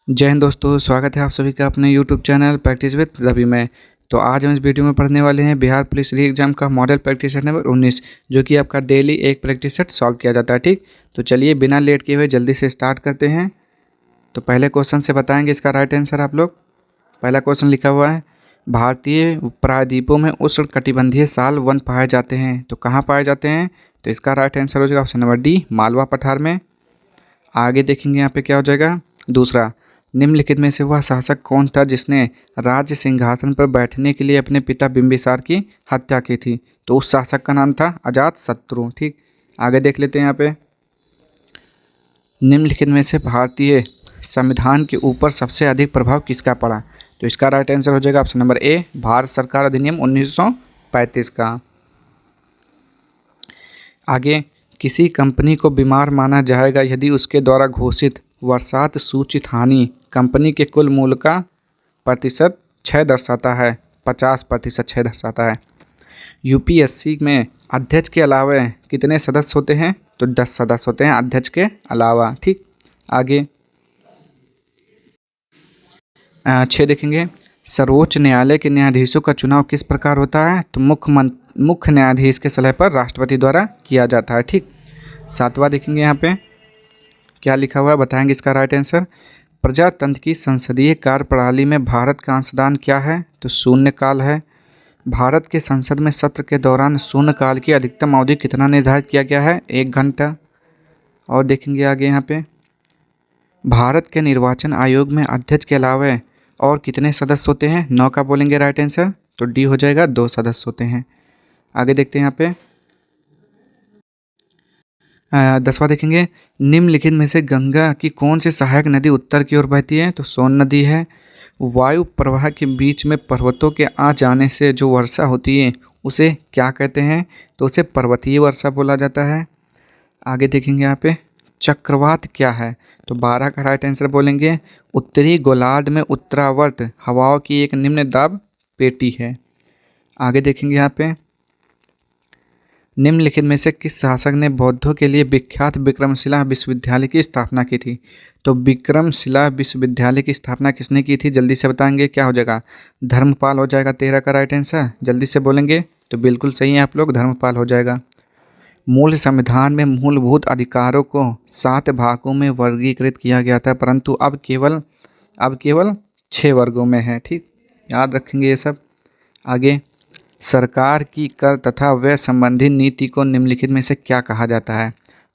जय हिंद दोस्तों, स्वागत है आप सभी का अपने YouTube channel practice with Ravi में। तो आज हम इस वीडियो में पढ़ने वाले हैं बिहार पुलिस री एग्जाम का मॉडल प्रैक्टिस सेट नंबर 19, जो कि आपका डेली एक प्रैक्टिस सेट सॉल्व किया जाता है। ठीक, तो चलिए बिना लेट किए हुए जल्दी से स्टार्ट करते हैं। तो पहले क्वेश्चन से बताएंगे इसका राइट आंसर आप लोग। पहला क्वेश्चन लिखा हुआ है, भारतीय प्रायद्वीपों में उष्ण कटिबंधीय साल वन पाए जाते हैं। तो कहाँ पाए जाते हैं? तो इसका राइट आंसर हो जाएगा ऑप्शन नंबर डी, मालवा पठार में। आगे देखेंगे यहाँ पे क्या हो जाएगा। दूसरा, निम्नलिखित में से वह शासक कौन था जिसने राज्य सिंहासन पर बैठने के लिए अपने पिता बिंबिसार की हत्या की थी? तो उस शासक का नाम था अजातशत्रु। ठीक, आगे देख लेते हैं यहाँ पे, निम्नलिखित में से भारतीय संविधान के ऊपर सबसे अधिक प्रभाव किसका पड़ा? तो इसका राइट आंसर हो जाएगा ऑप्शन नंबर ए, भारत सरकार अधिनियम 1935 का। आगे, किसी कंपनी को बीमार माना जाएगा यदि उसके द्वारा घोषित वर्षात सूचित हानि कंपनी के कुल मूल्य का प्रतिशत 6 दर्शाता है, 50% 6 दर्शाता है। यूपीएससी में अध्यक्ष के अलावा कितने सदस्य होते हैं? तो 10 सदस्य होते हैं अध्यक्ष के अलावा। ठीक, आगे 6 देखेंगे, सर्वोच्च न्यायालय के न्यायाधीशों का चुनाव किस प्रकार होता है? तो मुख्य न्यायाधीश के सलाह पर राष्ट्रपति द्वारा किया जाता है। ठीक, 7वां देखेंगे यहाँ पे क्या लिखा हुआ है, बताएंगे इसका राइट आंसर। प्रजातंत्र की संसदीय कार्यप्रणाली में भारत का अंशदान क्या है? तो शून्यकाल है। भारत के संसद में सत्र के दौरान शून्यकाल की अधिकतम अवधि कितना निर्धारित किया गया है? 1 घंटा। और देखेंगे आगे यहाँ पे, भारत के निर्वाचन आयोग में अध्यक्ष के अलावा और कितने सदस्य होते हैं? 9 का बोलेंगे राइट आंसर, तो डी हो जाएगा, 2 सदस्य होते हैं। आगे देखते हैं यहाँ पे 10वां देखेंगे, निम्नलिखित में से गंगा की कौन सी सहायक नदी उत्तर की ओर बहती है? तो सोन नदी है। वायु प्रवाह के बीच में पर्वतों के आ जाने से जो वर्षा होती है उसे क्या कहते हैं? तो उसे पर्वतीय वर्षा बोला जाता है। आगे देखेंगे यहाँ पे, चक्रवात क्या है? तो 12 का राइट आंसर बोलेंगे, उत्तरी गोलार्ध में उत्तरावर्त हवाओं की एक निम्न दाब पेटी है। आगे देखेंगे यहाँ पे, निम्नलिखित में से किस शासक ने बौद्धों के लिए विख्यात विक्रमशिला विश्वविद्यालय की स्थापना की थी? तो विक्रमशिला विश्वविद्यालय की स्थापना किसने की थी? जल्दी से बताएंगे, क्या हो जाएगा? धर्मपाल हो जाएगा 13 का राइट आंसर। जल्दी से बोलेंगे तो बिल्कुल सही है आप लोग, धर्मपाल हो जाएगा। मूल संविधान में मूलभूत अधिकारों को 7 भागों में वर्गीकृत किया गया था, परंतु अब केवल 6 वर्गों में है। ठीक, याद रखेंगे ये सब। आगे, सरकार की कर तथा व्यय संबंधी नीति को निम्नलिखित में से क्या कहा जाता है?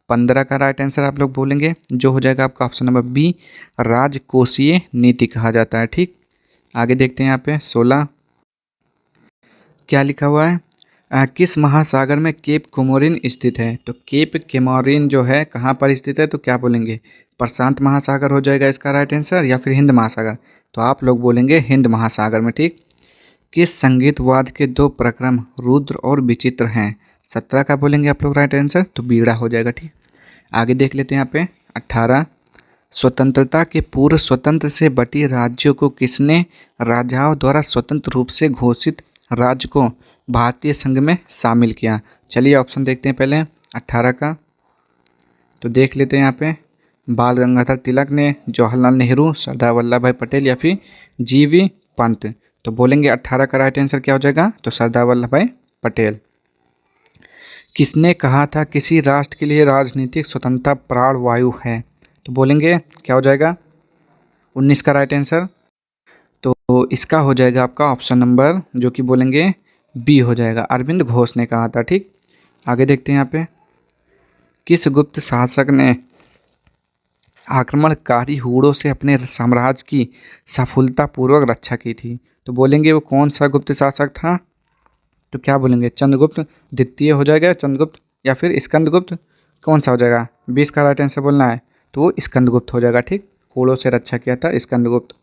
15 का राइट आंसर आप लोग बोलेंगे, जो हो जाएगा आपका ऑप्शन नंबर बी, राजकोषीय नीति कहा जाता है। ठीक, आगे देखते हैं यहाँ पे 16 क्या लिखा हुआ है, किस महासागर में केप कोमोरिन स्थित है? तो केप कोमोरिन जो है कहाँ पर स्थित है? तो क्या बोलेंगे? प्रशांत महासागर हो जाएगा इसका राइट आंसर, या फिर हिंद महासागर? तो आप लोग बोलेंगे हिंद महासागर में। ठीक, किस संगीतवाद के 2 प्रक्रम रुद्र और विचित्र हैं? 17 का बोलेंगे आप लोग राइट आंसर, तो बीड़ा हो जाएगा। ठीक, आगे देख लेते हैं यहाँ पे 18, स्वतंत्रता के पूर्व स्वतंत्र से बटी राज्यों को किसने राजाओं द्वारा स्वतंत्र रूप से घोषित राज्य को भारतीय संघ में शामिल किया? चलिए ऑप्शन देखते हैं पहले 18 का, तो देख लेते हैं यहाँ पे, बाल गंगाधर तिलक ने, जवाहरलाल नेहरू, सरदार वल्लभ भाई पटेल, या फिर जीवी पंत? तो बोलेंगे 18 का राइट आंसर क्या हो जाएगा? तो सरदार वल्लभ भाई पटेल। किसने कहा था किसी राष्ट्र के लिए राजनीतिक स्वतंत्रता प्राण वायु है? तो बोलेंगे क्या हो जाएगा? 19 का राइट आंसर, तो इसका हो जाएगा आपका ऑप्शन नंबर, जो कि बोलेंगे बी हो जाएगा, अरविंद घोष ने कहा था। ठीक, आगे देखते हैं यहाँ पे, किस गुप्त शासक ने आक्रमणकारी हूणों से अपने साम्राज्य की सफलतापूर्वक रक्षा की थी? तो बोलेंगे वो कौन सा गुप्त शासक था? तो क्या बोलेंगे? चंद्रगुप्त द्वितीय हो जाएगा, चंद्रगुप्त, या फिर स्कंदगुप्त? कौन सा हो जाएगा? 20 का राइट आंसर बोलना है, तो वो स्कंदगुप्त हो जाएगा। ठीक, हूणों से रक्षा किया था स्कंदगुप्त।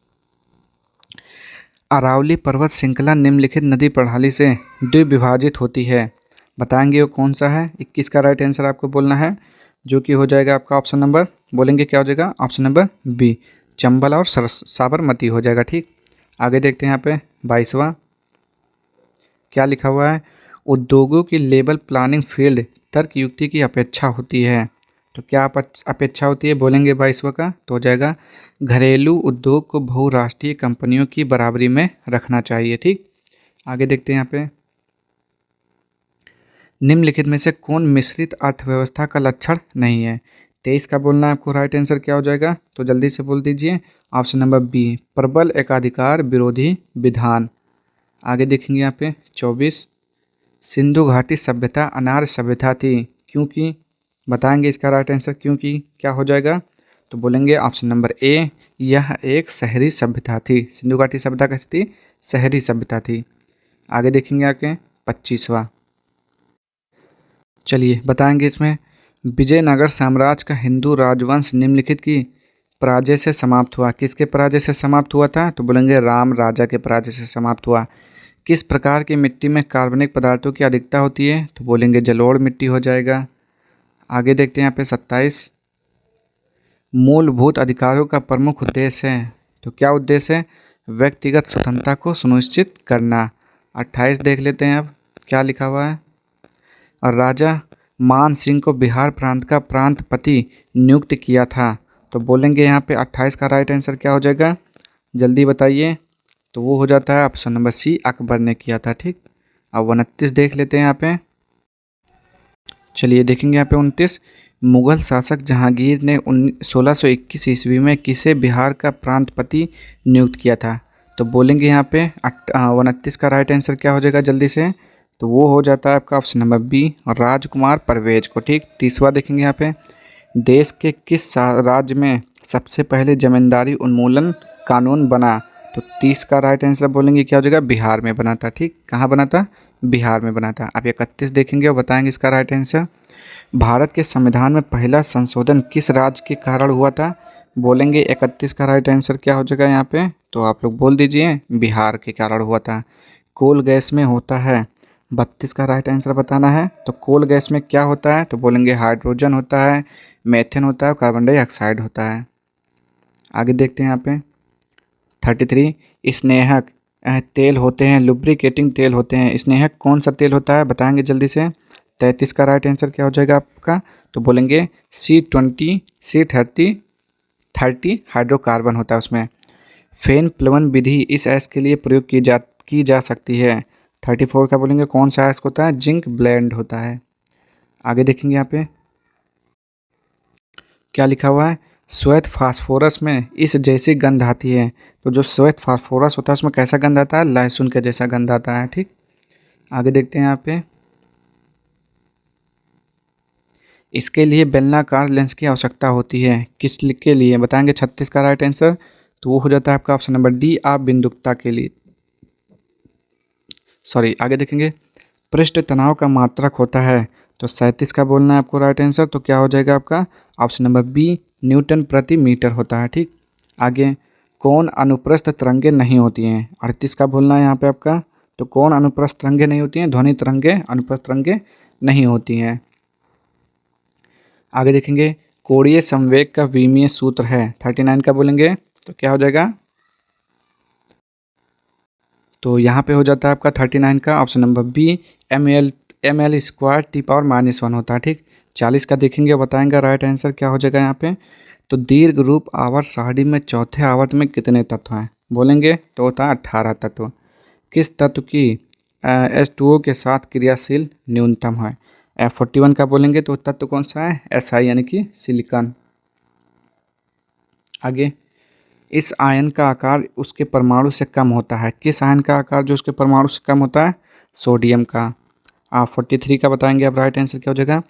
अरावली पर्वत श्रृंखला निम्नलिखित नदी प्रणाली से द्विविभाजित होती है, बताएंगे वो कौन सा है? 21 का राइट आंसर आपको बोलना है, जो कि हो जाएगा आपका ऑप्शन नंबर, बोलेंगे क्या हो जाएगा? ऑप्शन नंबर बी, चंबल और साबरमती हो जाएगा। ठीक, आगे देखते हैं यहाँ पे 22वां क्या लिखा हुआ है, उद्योगों की लेबल प्लानिंग फील्ड तर्क युक्ति की अपेक्षा होती है? तो क्या अपेक्षा होती है, बोलेंगे 22वां का तो हो जाएगा घरेलू उद्योग को बहुराष्ट्रीय कंपनियों की बराबरी में रखना चाहिए। ठीक, आगे देखते हैं यहाँ पे, निम्नलिखित में से कौन मिश्रित अर्थव्यवस्था का लक्षण नहीं है। 23 का बोलना है आपको, राइट आंसर क्या हो जाएगा, तो जल्दी से बोल दीजिए। ऑप्शन नंबर बी, प्रबल एकाधिकार विरोधी विधान। आगे देखेंगे यहाँ पे 24, सिंधु घाटी सभ्यता अनार्य सभ्यता थी क्योंकि, बताएंगे इसका राइट आंसर क्योंकि क्या हो जाएगा, तो बोलेंगे ऑप्शन नंबर ए, यह एक शहरी सभ्यता थी। सिंधु घाटी सभ्यता कैसी थी, शहरी सभ्यता थी। आगे देखेंगे आगे 25वां, चलिए बताएंगे इसमें, विजयनगर साम्राज्य का हिंदू राजवंश निम्नलिखित की पराजय से समाप्त हुआ। किसके पराजय से समाप्त हुआ था, तो बोलेंगे राम राजा के पराजय से समाप्त हुआ। किस प्रकार की मिट्टी में कार्बनिक पदार्थों की अधिकता होती है, तो बोलेंगे जलोढ़ मिट्टी हो जाएगा। आगे देखते हैं यहाँ पे 27, मूलभूत अधिकारों का प्रमुख उद्देश्य है, तो क्या उद्देश्य है, व्यक्तिगत स्वतंत्रता को सुनिश्चित करना। 28 देख लेते हैं अब क्या लिखा हुआ है, और राजा मान सिंह को बिहार प्रांत का प्रांतपति नियुक्त किया था। तो बोलेंगे यहाँ पे 28 का राइट आंसर क्या हो जाएगा, जल्दी बताइए, तो वो हो जाता है ऑप्शन नंबर सी, अकबर ने किया था। ठीक, अब 29 देख लेते हैं यहाँ पे, चलिए देखेंगे यहाँ पे 29, मुगल शासक जहांगीर ने 1621 ईस्वी में किसे बिहार का प्रांतपति नियुक्त किया था। तो बोलेंगे यहाँ पे 29 का राइट आंसर क्या हो जाएगा जल्दी से, तो वो हो जाता है आपका ऑप्शन नंबर बी, राजकुमार परवेज को। ठीक, 30वां देखेंगे यहाँ पे, देश के किस राज्य में सबसे पहले जमींदारी उन्मूलन कानून बना। तो 30 का राइट आंसर बोलेंगे क्या हो जाएगा, बिहार में बना था। ठीक, कहाँ बना था, बिहार में बना था। अब 31 देखेंगे और बताएंगे इसका राइट आंसर, भारत के संविधान में पहला संशोधन किस राज्य के कारण हुआ था। बोलेंगे 31 का राइट आंसर क्या हो जाएगा यहाँ पे, तो आप लोग बोल दीजिए बिहार के कारण हुआ था। कोल गैस में होता है, 32 का राइट आंसर बताना है, तो कोल गैस में क्या होता है, तो बोलेंगे हाइड्रोजन होता है, मेथेन होता है, कार्बन डाइऑक्साइड होता है। आगे देखते हैं यहाँ पे 33, स्नेहक तेल होते हैं, लुब्रिकेटिंग तेल होते हैं, स्नेहक कौन सा तेल होता है, बताएंगे जल्दी से। 33 का राइट आंसर क्या हो जाएगा आपका, तो बोलेंगे C20 C30 हाइड्रोकार्बन होता है उसमें। फेन प्लवन विधि इस ऐश के लिए प्रयोग की जा सकती है। 34 का बोलेंगे कौन सा ऐश होता है, जिंक ब्लेंड होता है। आगे देखेंगे यहाँ पे क्या लिखा हुआ है, श्वेत फास्फोरस में इस जैसी गंध आती है। तो जो श्वेत फास्फोरस होता है उसमें कैसा गंध आता है, लहसुन के जैसा गंध आता है। ठीक, आगे देखते हैं यहाँ पे, इसके लिए बेलनाकार लेंस की आवश्यकता होती है, किस के लिए, बताएंगे 36 का राइट आंसर, तो वो हो जाता है आपका ऑप्शन नंबर डी, आप बिंदुकता के लिए। सॉरी, आगे देखेंगे, पृष्ठ तनाव का मात्रक होता है, तो 37 का बोलना है आपको राइट आंसर, तो क्या हो जाएगा आपका ऑप्शन नंबर बी, न्यूटन प्रति मीटर होता है। ठीक, आगे कौन अनुप्रस्थ तरंगे नहीं होती हैं, 38 का बोलना है यहाँ पे आपका, तो कौन अनुप्रस्थ तरंगे नहीं होती हैं, ध्वनि तरंगे अनुप्रस्थ तरंगे नहीं होती हैं। आगे देखेंगे, कोणीय संवेग का विमीय सूत्र है, 39 का बोलेंगे, तो क्या हो जाएगा, तो यहाँ पे हो जाता है आपका 39 का option number b, M L square T power -1 होता है। ठीक, 40 का देखेंगे बताएंगे राइट आंसर क्या हो जाएगा यहाँ पे, तो दीर्घ रूप आवर्त सारणी में चौथे आवर्त में कितने तत्व हैं, बोलेंगे तो होता है 18 तत्व। किस तत्व की H2O के साथ क्रियाशील न्यूनतम है। F41 का बोलेंगे तो तत्व कौन सा है, Si यानी कि सिलिकॉन। आगे, इस आयन का आकार उसके परमाणु से कम होता है, किस आयन का आकार जो उसके परमाणु से कम होता है, सोडियम का। 43 का बताएंगे अब राइट आंसर क्या हो जाएगा,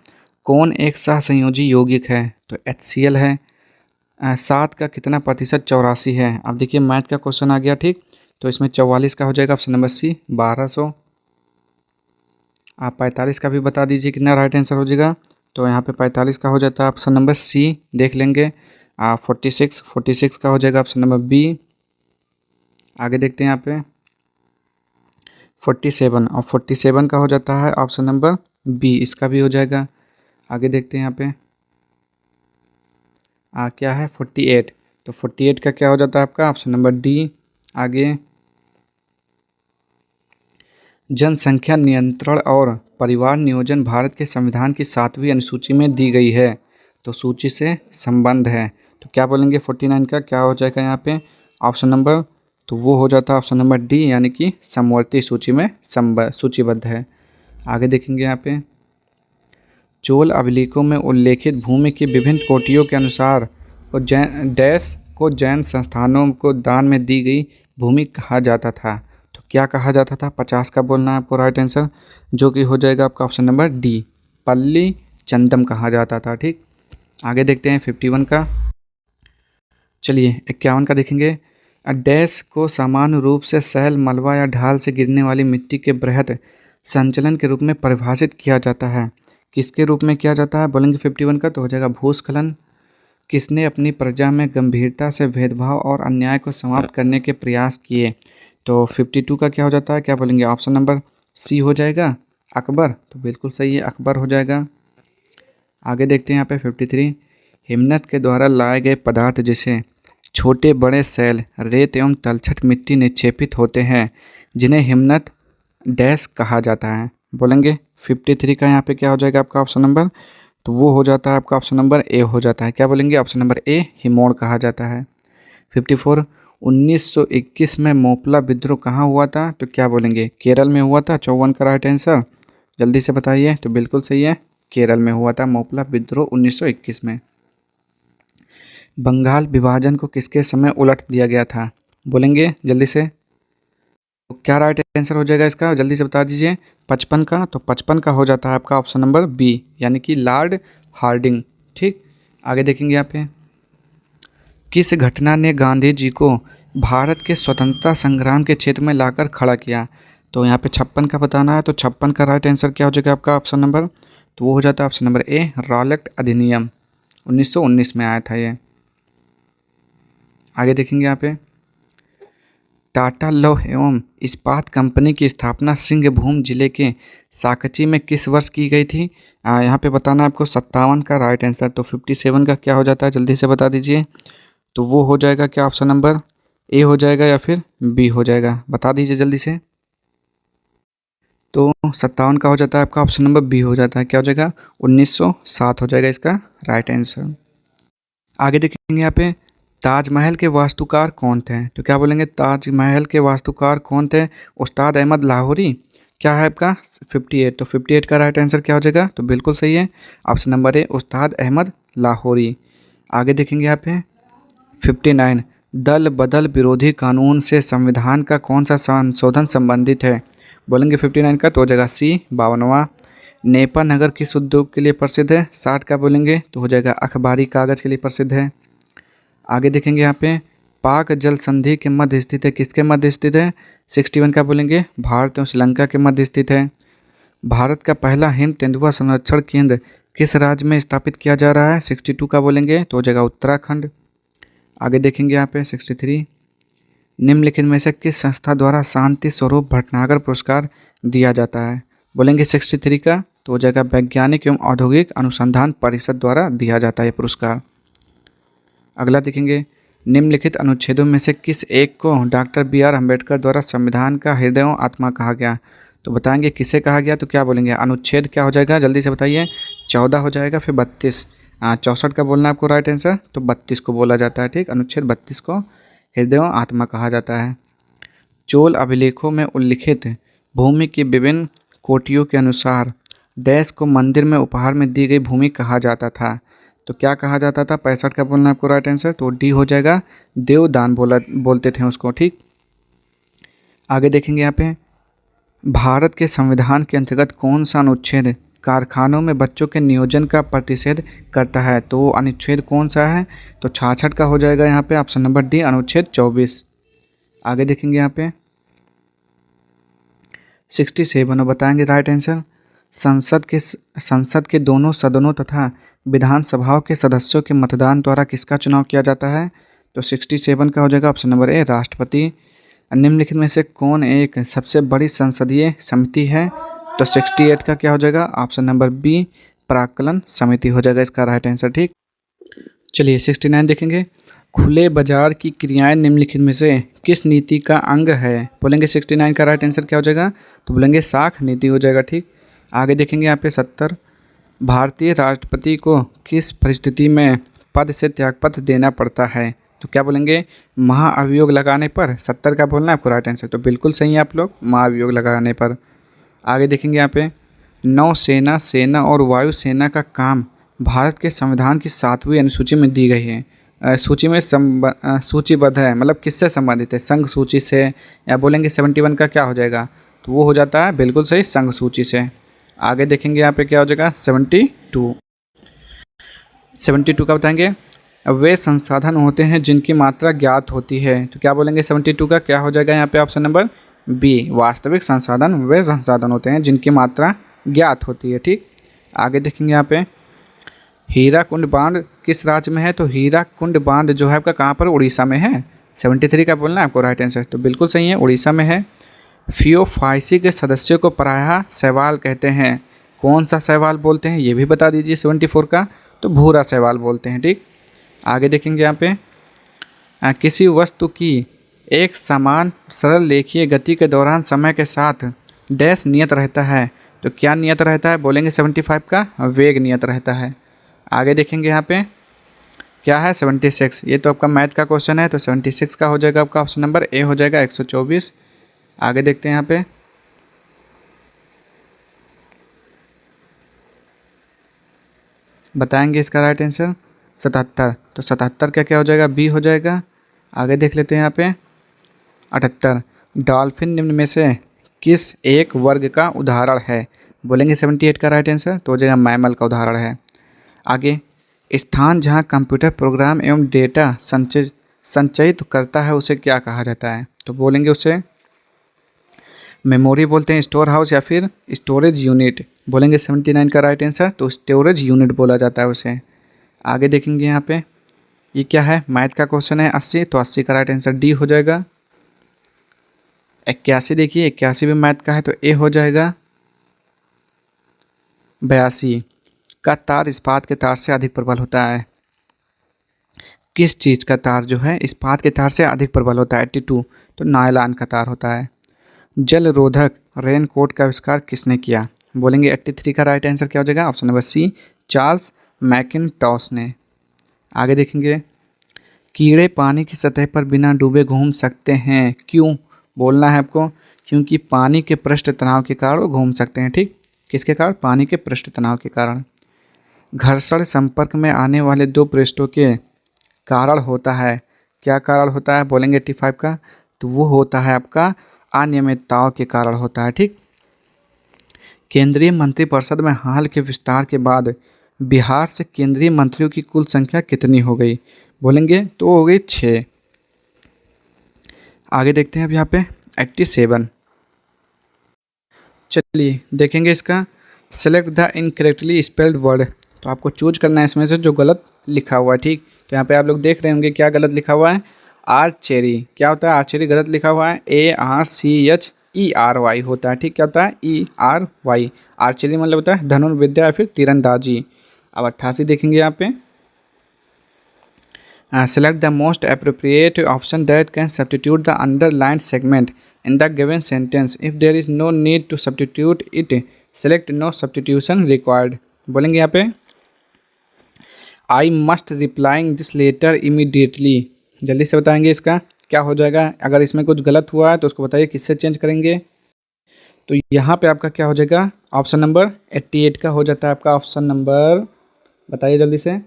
कौन एक सहसंयोजी यौगिक है, तो HCl है। 7 का कितना प्रतिशत 84 है, अब देखिए मैथ का क्वेश्चन आ गया। ठीक, तो इसमें 44 का हो जाएगा ऑप्शन नंबर सी, 1200। आप 45 का भी बता दीजिए कितना राइट आंसर हो जाएगा, तो यहाँ पे 45 का हो जाता है ऑप्शन नंबर सी, देख लेंगे। 46 का हो जाएगा ऑप्शन नंबर बी। आगे देखते हैं यहाँ पे 47, और 47 का हो जाता है ऑप्शन नंबर बी, इसका भी हो जाएगा। आगे देखते हैं यहाँ पे क्या है 48, तो 48 का क्या हो जाता है आपका ऑप्शन नंबर डी। आगे, जनसंख्या नियंत्रण और परिवार नियोजन भारत के संविधान की 7वीं अनुसूची में दी गई है, तो सूची से संबंध है। तो क्या बोलेंगे 49 का क्या हो जाएगा यहाँ पे ऑप्शन नंबर, तो वो हो जाता है ऑप्शन नंबर डी, यानी कि समवर्ती सूची में सूचीबद्ध है। आगे देखेंगे यहाँ पे चोल अभिलेखों में उल्लेखित भूमि की विभिन्न कोटियों के अनुसार जैन संस्थानों को दान में दी गई भूमि कहा जाता था। तो क्या कहा जाता था, 50 का बोलना है आपको राइट आंसर, जो कि हो जाएगा आपका ऑप्शन नंबर डी, पल्ली चंदम कहा जाता था। ठीक, आगे देखते हैं 51 का। चलिए 51 का देखेंगे। डैश को सामान्य रूप से सैल, मलबा या ढाल से गिरने वाली मिट्टी के बृहद संचलन के रूप में परिभाषित किया जाता है। किसके रूप में किया जाता है बोलेंगे 51 का, तो हो जाएगा भूस्खलन। किसने अपनी प्रजा में गंभीरता से भेदभाव और अन्याय को समाप्त करने के प्रयास किए। तो 52 का क्या हो जाता है, क्या बोलेंगे ऑप्शन नंबर सी हो जाएगा अकबर। तो बिल्कुल सही है, अकबर हो जाएगा। आगे देखते हैं यहाँ पे 53, हिमनद के द्वारा लाए गए पदार्थ जिसे छोटे बड़े सैल, रेत एवं तलछट मिट्टी निक्षेपित होते हैं, जिन्हें हिमनद डैश कहा जाता है। बोलेंगे 53 का यहाँ पे क्या हो जाएगा आपका ऑप्शन नंबर, तो वो हो जाता है आपका ऑप्शन नंबर ए हो जाता है। क्या बोलेंगे ऑप्शन नंबर ए, हिमोड़ कहा जाता है। 54, 1921 में मोपला विद्रोह कहाँ हुआ था, तो क्या बोलेंगे केरल में हुआ था। 54 का राइट आंसर जल्दी से बताइए। तो बिल्कुल सही है, केरल में हुआ था मोपला विद्रोह 1921 में। बंगाल विभाजन को किसके समय उलट दिया गया था, बोलेंगे जल्दी से। तो क्या राइट आंसर हो जाएगा इसका, जल्दी से बता दीजिए। 55 का, तो 55 का हो जाता है आपका ऑप्शन नंबर बी, यानी कि लॉर्ड हार्डिंग। ठीक, आगे देखेंगे यहाँ पे किस घटना ने गांधी जी को भारत के स्वतंत्रता संग्राम के क्षेत्र में लाकर खड़ा किया। तो यहाँ पे 56 का बताना है। तो 56 का राइट आंसर क्या हो जाएगा आपका ऑप्शन नंबर, तो वो हो जाता है ऑप्शन नंबर ए, रॉलेट अधिनियम 1919 में आया था ये। आगे देखेंगे यहाँ पे टाटा लौह एवं इस्पात कंपनी की स्थापना सिंहभूम जिले के साकची में किस वर्ष की गई थी। यहाँ पे बताना है आपको 57 का राइट आंसर। तो 57 का क्या हो जाता है जल्दी से बता दीजिए। तो वो हो जाएगा क्या ऑप्शन नंबर ए हो जाएगा या फिर बी हो जाएगा, बता दीजिए जल्दी से। तो 57 का हो जाता है आपका ऑप्शन नंबर बी हो जाता है। क्या हो जाएगा 1907 हो जाएगा इसका राइट आंसर। आगे देखेंगे यहाँ पे ताजमहल के वास्तुकार कौन थे। तो क्या बोलेंगे ताजमहल के वास्तुकार कौन थे, उस्ताद अहमद लाहौरी। क्या है आपका 58, तो 58 का राइट आंसर क्या हो जाएगा, तो बिल्कुल सही है ऑप्शन नंबर ए, उस्ताद अहमद लाहौरी। आगे देखेंगे यहाँ पे 59, दल बदल विरोधी कानून से संविधान का कौन सा संशोधन संबंधित है। बोलेंगे 59 का, तो हो जाएगा सी, 52वां। नेपा नगर किस उद्योग के लिए प्रसिद्ध है। 60 का बोलेंगे तो हो जाएगा अखबारी कागज के लिए प्रसिद्ध है। आगे देखेंगे यहाँ पे पाक जल संधि के मध्य स्थित है, किसके मध्य स्थित है। 61 का बोलेंगे भारत एवं श्रीलंका के मध्य स्थित है। भारत का पहला हिम तेंदुआ संरक्षण केंद्र किस राज्य में स्थापित किया जा रहा है। 62 का बोलेंगे तो हो जाएगा उत्तराखंड। आगे देखेंगे यहाँ पे 63, निम्नलिखित में से किस संस्था द्वारा शांति स्वरूप भटनागर पुरस्कार दिया जाता है। बोलेंगे 63 का, तो हो जाएगा वैज्ञानिक एवं औद्योगिक अनुसंधान परिषद द्वारा दिया जाता है पुरस्कार। अगला देखेंगे निम्नलिखित अनुच्छेदों में से किस एक को डॉक्टर बी.आर. अम्बेडकर द्वारा संविधान का हृदय एवं आत्मा कहा गया। तो बताएंगे किसे कहा गया, तो क्या बोलेंगे अनुच्छेद क्या हो जाएगा जल्दी से बताइए। 14 हो जाएगा फिर 32, 64 का बोलना है आपको राइट आंसर, तो 32 को बोला जाता है। ठीक, अनुच्छेद 32 को हृदय एवं आत्मा कहा जाता है। चोल अभिलेखों में उल्लिखित भूमि की विभिन्न कोटियों के अनुसार डैश को मंदिर में उपहार में दी गई भूमि कहा जाता था। तो क्या कहा जाता था, 65 का बोलना आपको राइट आंसर, तो डी हो जाएगा देवदान बोलते थे उसको। ठीक, आगे देखेंगे यहाँ पे भारत के संविधान के अंतर्गत कौन सा अनुच्छेद कारखानों में बच्चों के नियोजन का प्रतिषेध करता है। तो वो अनुच्छेद कौन सा है, तो 66 का हो जाएगा यहाँ पे ऑप्शन नंबर डी, अनुच्छेद 24। आगे देखेंगे यहाँ पे 67 और बताएंगे राइट आंसर संसद के दोनों सदनों तथा विधानसभाओं के सदस्यों के मतदान द्वारा किसका चुनाव किया जाता है। तो 67 का हो जाएगा ऑप्शन नंबर ए, राष्ट्रपति। निम्नलिखित में से कौन एक सबसे बड़ी संसदीय समिति है। तो 68 का क्या हो जाएगा ऑप्शन नंबर बी, प्राक्कलन समिति हो जाएगा इसका राइट आंसर। ठीक, चलिए 69 देखेंगे खुले बाजार की क्रियाएं निम्नलिखित में से किस नीति का अंग है। बोलेंगे 69 का राइट आंसर क्या हो जाएगा, तो बोलेंगे साख नीति हो जाएगा। ठीक, आगे देखेंगे यहाँ पे 70, भारतीय राष्ट्रपति को किस परिस्थिति में पद से त्यागपत्र देना पड़ता है? तो क्या बोलेंगे? महाअभियोग लगाने पर। 70 का बोलना है आपको राइट आंसर। तो बिल्कुल सही है आप लोग, महाअभियोग लगाने पर। आगे देखेंगे यहाँ पे, नौसेना, सेना और वायुसेना का काम भारत के संविधान की 7वीं अनुसूची में दी गई है। सूची में सूचीबद्ध है, मतलब किससे संबंधित है? संघ सूची से, या बोलेंगे 71 का क्या हो जाएगा? तो वो हो जाता है बिल्कुल सही, संघ सूची से। आगे देखेंगे यहाँ पे क्या हो जाएगा? 72 का बताएंगे, वे संसाधन होते हैं जिनकी मात्रा ज्ञात होती है। तो क्या बोलेंगे? 72 का क्या हो जाएगा यहाँ पे? ऑप्शन नंबर बी, वास्तविक संसाधन वे संसाधन होते हैं जिनकी मात्रा ज्ञात होती है। ठीक, आगे देखेंगे यहाँ पे, हीराकुंड बांध किस राज्य में है? तो हीराकुंड बांध जो है आपका कहाँ पर? उड़ीसा में है। 73 का बोलना है आपको राइट आंसर। तो बिल्कुल सही है, उड़ीसा में है। फियोफाइसी के सदस्यों को प्रायः शैवाल कहते हैं। कौन सा शैवाल बोलते हैं ये भी बता दीजिए। 74 का, तो भूरा शैवाल बोलते हैं। ठीक, आगे देखेंगे यहाँ पे, किसी वस्तु की एक समान सरल रेखीय गति के दौरान समय के साथ डैश नियत रहता है। तो क्या नियत रहता है? बोलेंगे 75 का, वेग नियत रहता है। आगे देखेंगे यहाँ पे क्या है? 76। ये तो आपका मैथ का क्वेश्चन है, तो 76 का हो जाएगा आपका ऑप्शन नंबर ए हो जाएगा, 124। आगे देखते हैं यहाँ पे, बताएंगे इसका राइट आंसर 77। तो 77 का क्या हो जाएगा? बी हो जाएगा। आगे देख लेते हैं यहाँ पे 78, डॉल्फिन निम्न में से किस एक वर्ग का उदाहरण है? बोलेंगे 78 का राइट आंसर, तो हो जाएगा मैमल का उदाहरण है। आगे, स्थान जहाँ कंप्यूटर प्रोग्राम एवं डेटा संचयित करता है उसे क्या कहा जाता है? तो बोलेंगे उसे मेमोरी बोलते हैं, स्टोर हाउस, या फिर स्टोरेज यूनिट। बोलेंगे 79 का राइट आंसर, तो स्टोरेज यूनिट बोला जाता है उसे। आगे देखेंगे यहाँ पे, ये क्या है? मैथ का क्वेश्चन है। 80, तो 80 का राइट आंसर डी हो जाएगा। 81 देखिए, 81 भी मैथ का है, तो ए हो जाएगा। 82 का तार इस्पात के तार से अधिक प्रबल होता है। किस चीज़ का तार जो है इस्पात के तार से अधिक प्रबल होता है? 82, तो नायलॉन का तार होता है। जल रोधक रेनकोट का आविष्कार किसने किया? बोलेंगे 83 का राइट आंसर क्या हो जाएगा? ऑप्शन नंबर सी, चार्ल्स मैकिन्टॉश ने। आगे देखेंगे, कीड़े पानी की सतह पर बिना डूबे घूम सकते हैं, क्यों? बोलना है आपको, क्योंकि पानी के पृष्ठ तनाव के कारण वो घूम सकते हैं। ठीक, किसके कारण? पानी के पृष्ठ तनाव के कारण। घर्षण संपर्क में आने वाले दो पृष्ठों के कारण होता है, क्या कारण होता है? बोलेंगे 85 का, तो वो होता है आपका अनियमितताओं के कारण होता है। ठीक, केंद्रीय मंत्रिपरिषद में हाल के विस्तार के बाद बिहार से केंद्रीय मंत्रियों की कुल संख्या कितनी हो गई? बोलेंगे तो हो गई 6। आगे देखते हैं अब यहाँ पे 87। चलिए देखेंगे इसका, select the incorrectly spelled word. तो आपको चूज करना है इसमें से जो गलत लिखा हुआ है। ठीक, तो यहाँ पे आप लोग देख रहे होंगे क्या गलत लिखा हुआ है? आर्चेरी। क्या होता है? आर्चेरी गलत लिखा हुआ है, ARCHERY होता है। ठीक, क्या होता है? ERY। आर्चेरी मतलब होता है धनुर्विद्या या फिर तीरंदाजी। अब 88 देखेंगे यहाँ पे, select the most appropriate option that can substitute the underlined segment in the given sentence. If there is no need to substitute it, select no substitution required. बोलेंगे यहाँ पे, I must replying this letter immediately। जल्दी से बताएंगे इसका क्या हो जाएगा। अगर इसमें कुछ गलत हुआ है तो उसको बताइए किससे चेंज करेंगे। तो यहाँ पे आपका क्या हो जाएगा? ऑप्शन नंबर 88 का हो जाता है आपका ऑप्शन नंबर, बताइए जल्दी से।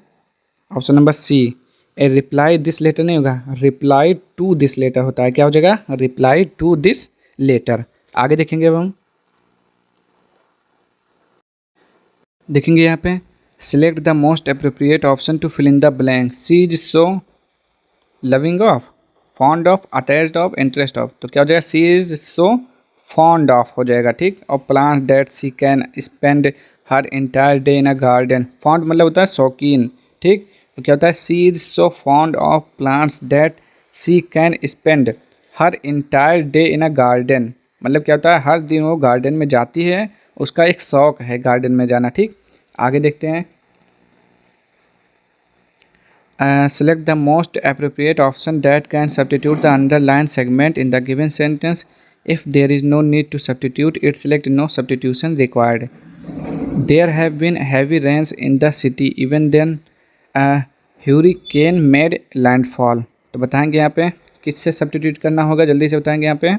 Option number c, a reply this letter नहीं होगा, रिप्लाई टू दिस लेटर होता है। क्या हो जाएगा? Reply to this letter. आगे देखेंगे अब हम, देखेंगे यहाँ पे, select the most appropriate option to fill in the blank. She is so loving of, fond of, attached of, interest of. तो क्या हो जाएगा? She is so fond of हो जाएगा। ठीक, और plant that she can spend her entire day in a garden. Fond मतलब होता है शौकीन। ठीक, तो क्या होता है? सी is so fond of plants that she can spend her entire day in a garden. मतलब क्या होता है? हर दिन वो गार्डन में जाती है, उसका एक शौक है गार्डन में जाना। ठीक, आगे देखते हैं, select the most appropriate option that can substitute the underline segment in the given sentence. If there is no need to substitute it, select no substitution required. There have been heavy rains in the city even then hurricane made landfall. तो बताएंगे यहाँ पे किससे substitute करना होगा, जल्दी से बताएंगे यहाँ पे।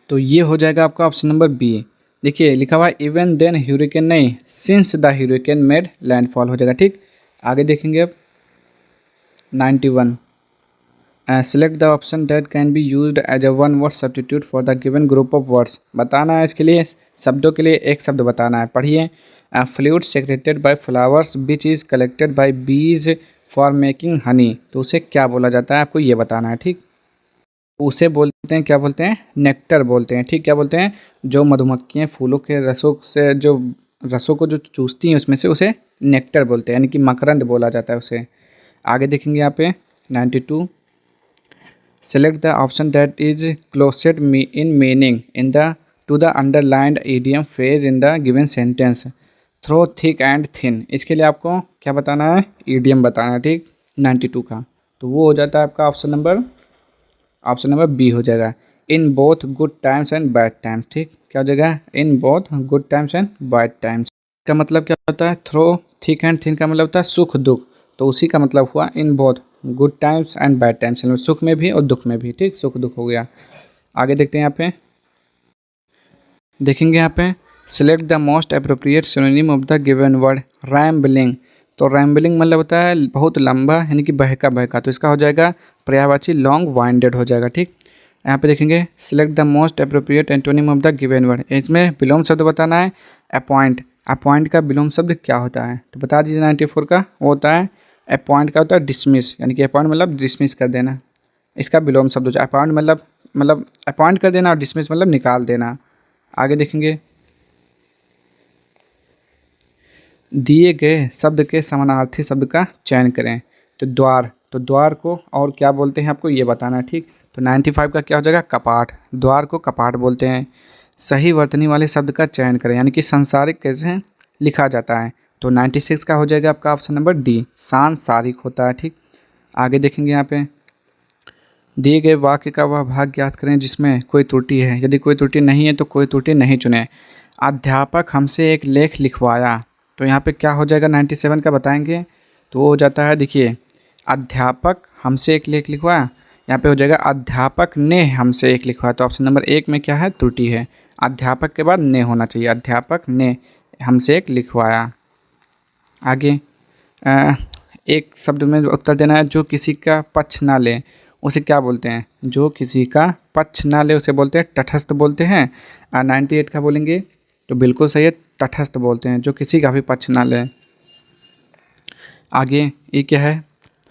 तो ये हो जाएगा आपका ऑप्शन नंबर बी। देखिए लिखा हुआ है इवन देन ह्यूरिकेन, नहीं since the hurricane made landfall हो जाएगा। ठीक, आगे देखेंगे अब 91। Select the option that can be used as a one word substitute for the given group of words. बताना है इसके लिए, शब्दों के लिए एक शब्द बताना है। पढ़िए, fluid secreted bye flowers which is collected by बीज फॉर मेकिंग हनी। तो उसे क्या बोला जाता है, आपको ये बताना है। ठीक, उसे बोलते हैं, क्या बोलते हैं, नेक्टर बोलते हैं। ठीक, क्या बोलते हैं, जो मधुमक्खियाँ फूलों के रसों से जो रसों को जो चूसती हैं उसमें से, उसे नेक्टर बोलते हैं, यानी कि मकरंद बोला जाता है उसे। आगे देखेंगे यहाँ पे 92। Select the option that is closest in meaning in the to the underlined idiom phrase in the given sentence through thick and thin. इसके लिए आपको क्या बताना है, इडियम बताना है। ठीक, 92 का, तो वो हो जाता है आपका ऑप्शन नंबर बी हो जाएगा, in both good times and bad times. ठीक, क्या हो जाएगा, in both good times and bad times. का मतलब क्या होता है, थ्रो थिक एंड थिन का मतलब होता है सुख दुख, तो उसी का मतलब हुआ in both good times and bad times, सुख में भी और दुख में भी। ठीक, सुख दुख हो गया। आगे देखते हैं यहाँ पे, देखेंगे यहाँ पे select the most appropriate synonym of the given word rambling. तो रैम्बलिंग मतलब होता है बहुत लंबा, यानी कि बहका बहका, तो इसका हो जाएगा पर्यायवाची लॉन्ग वाइंडेड हो जाएगा। ठीक, यहाँ पे देखेंगे select the most appropriate antonym of the given word. इसमें विलोम शब्द बताना है, अपॉइंट। अपॉइंट का विलोम शब्द क्या होता है, तो बता दीजिए। 94 का वो होता है, अपॉइंट का होता है डिसमिस, यानी कि अपॉइंट मतलब डिसमिस कर देना। इसका विलोम शब्द हो जाए अपॉइंट, मतलब अपॉइंट कर देना, और डिसमिस मतलब निकाल देना। आगे देखेंगे, दिए गए शब्द के समानार्थी शब्द का चयन करें। तो द्वार को और क्या बोलते हैं आपको ये बताना है। ठीक, तो 95 का क्या हो जाएगा, कपाट। द्वार को कपाट बोलते हैं। सही वर्तनी वाले शब्द का चयन करें, यानी कि सांसारिक कैसे लिखा जाता है। तो 96 का हो जाएगा आपका ऑप्शन नंबर डी, सांसारिक होता है। ठीक, आगे देखेंगे यहाँ पे, दिए गए वाक्य का वह भाग ज्ञात करें जिसमें कोई त्रुटि है। यदि कोई त्रुटि नहीं है तो कोई त्रुटि नहीं चुने। अध्यापक हमसे एक लेख लिखवाया, तो यहाँ पे क्या हो जाएगा, 97 का बताएंगे। तो वो हो जाता है, देखिए अध्यापक हमसे एक लेख लिखवाया, यहाँ पे हो जाएगा अध्यापक ने हमसे एक लिखवाया। तो ऑप्शन नंबर 1 में क्या है, त्रुटि है, अध्यापक के बाद ने होना चाहिए, अध्यापक ने हमसे एक लिखवाया। आगे एक शब्द में उत्तर देना है, जो किसी का पक्ष ना ले उसे क्या बोलते हैं, जो किसी का पक्ष ना ले उसे बोलते हैं तटस्थ बोलते हैं। 98 का बोलेंगे, तो बिल्कुल सही है, तटस्थ बोलते हैं, जो किसी का भी पक्ष ना ले। आगे ये क्या है,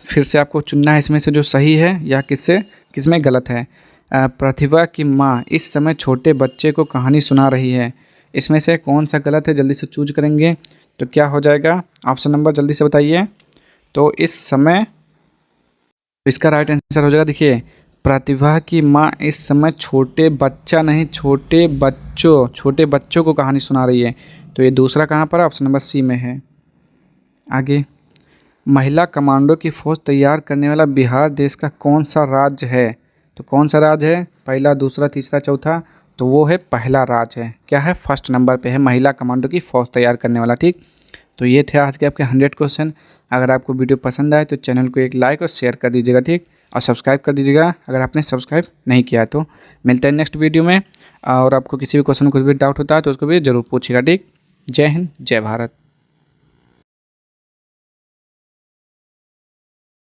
फिर से आपको चुनना है इसमें से जो सही है या किसमें गलत है। प्रतिभा की माँ इस समय छोटे बच्चे को कहानी सुना रही है, इसमें से कौन सा गलत है, जल्दी से चूज करेंगे। तो क्या हो जाएगा, ऑप्शन नंबर जल्दी से बताइए। तो इस समय, इसका राइट आंसर हो जाएगा, देखिए प्रतिभा की माँ इस समय छोटे बच्चों को कहानी सुना रही है। तो ये दूसरा कहाँ पर है, ऑप्शन नंबर सी में है। आगे, महिला कमांडो की फौज तैयार करने वाला बिहार देश का कौन सा राज्य है। तो कौन सा राज्य है, पहला, दूसरा, तीसरा, चौथा, तो वो है पहला राज्य है। क्या है, फर्स्ट नंबर पे है महिला कमांडो की फौज तैयार करने वाला। ठीक, तो ये थे आज के आपके 100 क्वेश्चन। अगर आपको वीडियो पसंद आए तो चैनल को एक लाइक और शेयर कर दीजिएगा। ठीक, और सब्सक्राइब कर दीजिएगा अगर आपने सब्सक्राइब नहीं किया तो। मिलते हैं नेक्स्ट वीडियो में, और आपको किसी भी क्वेश्चन में कुछ भी डाउट होता है तो उसको भी ज़रूर पूछिएगा। ठीक, जय हिंद, जय भारत।